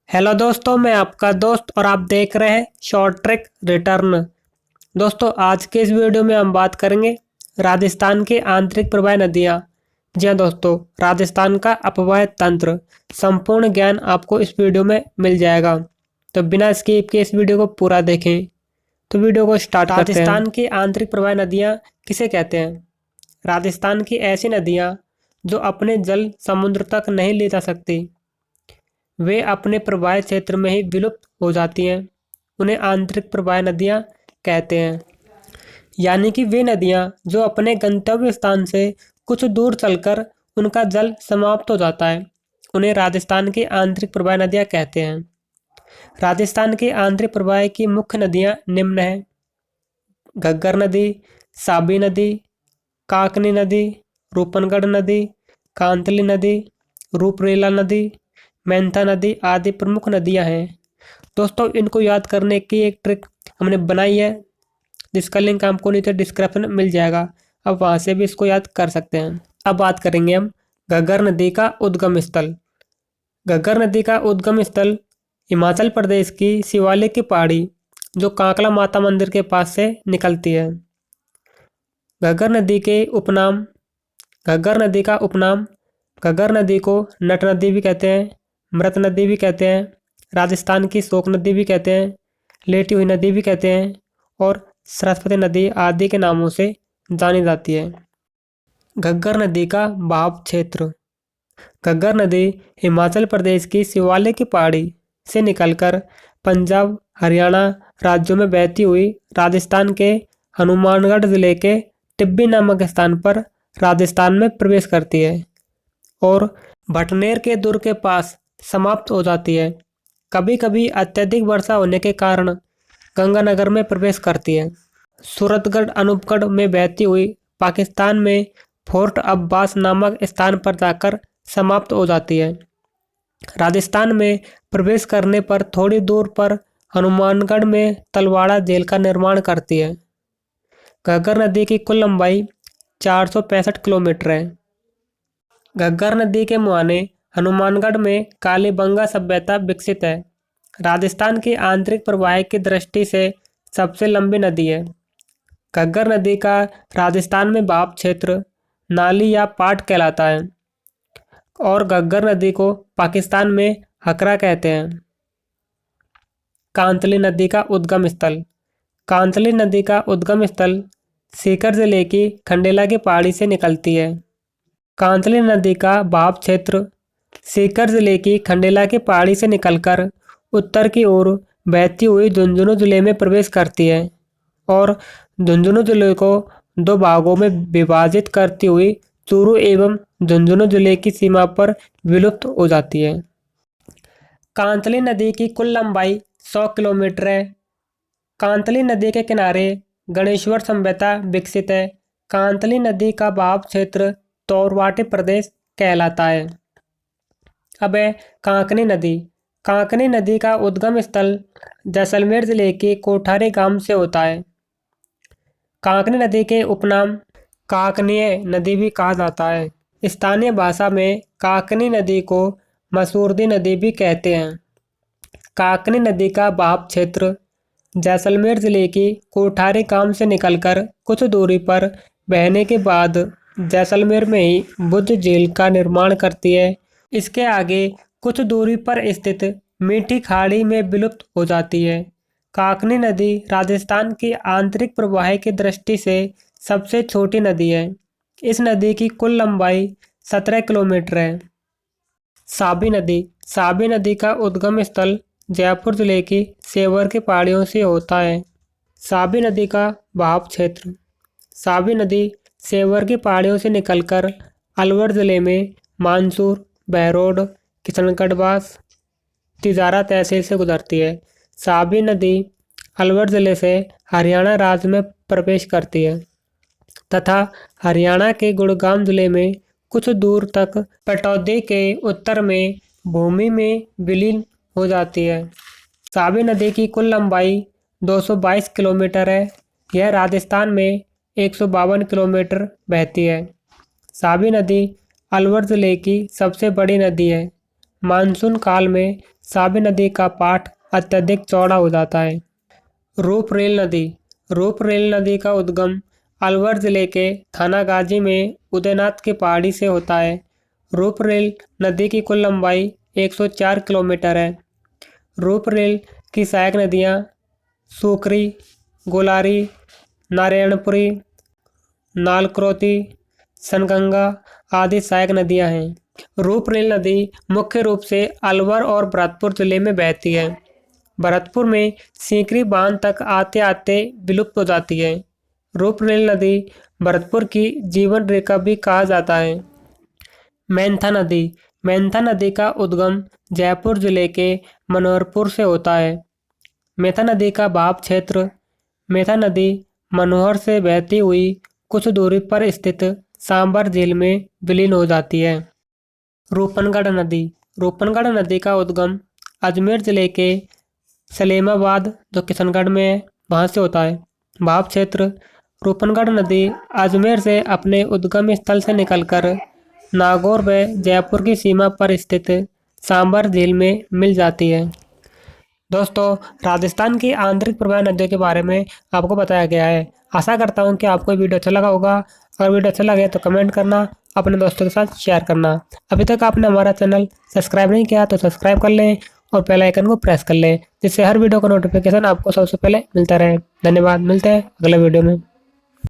Hello दोस्तों, मैं आपका दोस्त और आप देख रहे हैं शॉर्ट ट्रैक रिटर्न। दोस्तों, आज के इस वीडियो में हम बात करेंगे राजस्थान की आंतरिक प्रवाह नदियाँ। जी हाँ दोस्तों, राजस्थान का अपवाह तंत्र, संपूर्ण ज्ञान आपको इस वीडियो में मिल जाएगा। तो बिना स्किप के इस वीडियो को पूरा देखें। तो वीडियो को स्टार्ट करते हैं। राजस्थान की आंतरिक प्रवाह नदियाँ किसे कहते हैं? राजस्थान की ऐसी नदियाँ जो अपने जल समुद्र तक नहीं ले जा सकती, वे अपने प्रवाह क्षेत्र में ही विलुप्त हो जाती हैं, उन्हें आंतरिक प्रवाह नदियाँ कहते हैं। यानी कि वे नदियाँ जो अपने गंतव्य स्थान से कुछ दूर चलकर उनका जल समाप्त हो जाता है, उन्हें राजस्थान की आंतरिक प्रवाह नदियाँ कहते हैं। राजस्थान की आंतरिक प्रवाह की मुख्य नदियाँ निम्न हैं: घग्गर नदी, साबी नदी, काकनी नदी, रूपनगढ़ नदी, कांतली नदी, रूपरेला नदी, मेंथा नदी आदि प्रमुख नदियां हैं। दोस्तों, इनको याद करने की एक ट्रिक हमने बनाई है, जिसका लिंक आपको नीचे डिस्क्रिप्शन में मिल जाएगा। अब वहां से भी इसको याद कर सकते हैं। अब बात करेंगे हम घग्गर नदी का उद्गम स्थल। घग्गर नदी का उद्गम स्थल हिमाचल प्रदेश की शिवालिक की पहाड़ी जो कांकला माता मंदिर के पास से निकलती है। घग्गर नदी के उपनाम घग्गर नदी का उपनाम घग्गर नदी को नट नदी भी कहते हैं, मृत नदी भी कहते हैं, राजस्थान की शोक नदी भी कहते हैं, लेटी हुई नदी भी कहते हैं और सरस्वती नदी आदि के नामों से जानी जाती है। घग्गर नदी का बहाव क्षेत्र। घग्गर नदी हिमाचल प्रदेश की शिवालिक की पहाड़ी से निकलकर पंजाब, हरियाणा राज्यों में बहती हुई राजस्थान के हनुमानगढ़ जिले के टिब्बी नामक स्थान पर राजस्थान में प्रवेश करती है और भटनेर के दुर्ग के पास समाप्त हो जाती है। कभी कभी अत्यधिक वर्षा होने के कारण गंगानगर में प्रवेश करती है। सूरतगढ़ अनूपगढ़ में बहती हुई पाकिस्तान में फोर्ट अब्बास नामक स्थान पर जाकर समाप्त हो जाती है। राजस्थान में प्रवेश करने पर थोड़ी दूर पर हनुमानगढ़ में तलवाड़ा जेल का निर्माण करती है। घग्गर नदी की कुल लंबाई 465 किलोमीटर है। घग्गर नदी के मुहाने हनुमानगढ़ में कालीबंगा सभ्यता विकसित है। राजस्थान की आंतरिक प्रवाह की दृष्टि से सबसे लंबी नदी है। घग्गर नदी का राजस्थान में बहाव क्षेत्र नाली या पाट कहलाता है और घग्गर नदी को पाकिस्तान में हकरा कहते हैं। कांतली नदी का उद्गम स्थल। कांतली नदी का उद्गम स्थल सीकर जिले की खंडेला की पहाड़ी से निकलती है। कांतली नदी का बहाव क्षेत्र सीकर जिले की खंडेला की पहाड़ी से निकलकर उत्तर की ओर बहती हुई झुंझुनू जिले में प्रवेश करती है और झुंझुनू जिले को दो भागों में विभाजित करती हुई चूरू एवं झुंझुनू जिले की सीमा पर विलुप्त हो जाती है। कांतली नदी की कुल लंबाई 100 किलोमीटर है। कांतली नदी के किनारे गणेश्वर सभ्यता विकसित है। कांतली नदी का बहाव क्षेत्र तोरवाटी प्रदेश कहलाता है। अब है कांकनी नदी। कांकनी नदी का उद्गम स्थल जैसलमेर जिले के कोठारी गांव से होता है। कांकनी नदी के उपनाम काकनीय नदी भी कहा जाता है। स्थानीय भाषा में काकनी नदी को मसूरदी नदी भी कहते हैं। काकनी नदी का बहाव क्षेत्र जैसलमेर जिले की कोठारी गांव से निकलकर कुछ दूरी पर बहने के बाद जैसलमेर में ही बुद्ध झील का निर्माण करती है। इसके आगे कुछ दूरी पर स्थित मीठी खाड़ी में विलुप्त हो जाती है। काकनी नदी राजस्थान की आंतरिक प्रवाह की दृष्टि से सबसे छोटी नदी है। इस नदी की कुल लंबाई 17 किलोमीटर है। साबी नदी। साबी नदी का उद्गम स्थल जयपुर जिले की सेवर की पहाड़ियों से होता है। साबी नदी का बहाव क्षेत्र। साबी नदी सेवर की पहाड़ियों से निकलकर अलवर जिले में मानसूर, बहरोड, किशनगढ़वास, तिजारा तहसील से गुजरती है। साबी नदी अलवर जिले से हरियाणा राज्य में प्रवेश करती है तथा हरियाणा के गुड़गांव जिले में कुछ दूर तक पटौदी के उत्तर में भूमि में विलीन हो जाती है। साबी नदी की कुल लंबाई 222 किलोमीटर है। यह राजस्थान में 152 किलोमीटर बहती है। साबी नदी अलवर जिले की सबसे बड़ी नदी है। मानसून काल में साबी नदी का पाट अत्यधिक चौड़ा हो जाता है। रूपरेल नदी रूपरेल नदी का उद्गम अलवर जिले के थानागाजी में उदयनाथ की पहाड़ी से होता है। रूपरेल नदी की कुल लंबाई 104 किलोमीटर है। रूपरेल की सहायक नदियाँ सूकरी, गोलारी, नारायणपुरी, नालक्रोती, सनगंगा आदि सहायक नदियाँ हैं। रूपरेल नदी मुख्य रूप से अलवर और भरतपुर जिले में बहती है। भरतपुर में सीकरी बांध तक आते आते विलुप्त हो जाती है। रूपरेल नदी भरतपुर की जीवन रेखा भी कहा जाता है। मेंथा नदी मेंथा नदी का उद्गम जयपुर जिले के मनोहरपुर से होता है। मेंथा नदी का बहाव क्षेत्र मेंथा नदी मनोहर से बहती हुई कुछ दूरी पर स्थित सांबर झील में विलीन हो जाती है। रूपनगढ़ नदी का उद्गम अजमेर जिले के सलेमाबाद जो किशनगढ़ में है वहाँ से होता है। बहाव क्षेत्र रूपनगढ़ नदी अजमेर से अपने उद्गम स्थल से निकलकर नागौर व जयपुर की सीमा पर स्थित सांबर झील में मिल जाती है। दोस्तों, राजस्थान की आंतरिक प्रवाह नदियों के बारे में आपको बताया गया है। आशा करता हूँ कि आपको वीडियो अच्छा लगा होगा। अगर वीडियो अच्छा लगे तो कमेंट करना, अपने दोस्तों के साथ शेयर करना। अभी तक आपने हमारा चैनल सब्सक्राइब नहीं किया तो सब्सक्राइब कर लें और बेल आइकन को प्रेस कर लें, जिससे हर वीडियो का नोटिफिकेशन आपको सबसे पहले मिलता रहे। धन्यवाद, मिलते हैं अगले वीडियो में।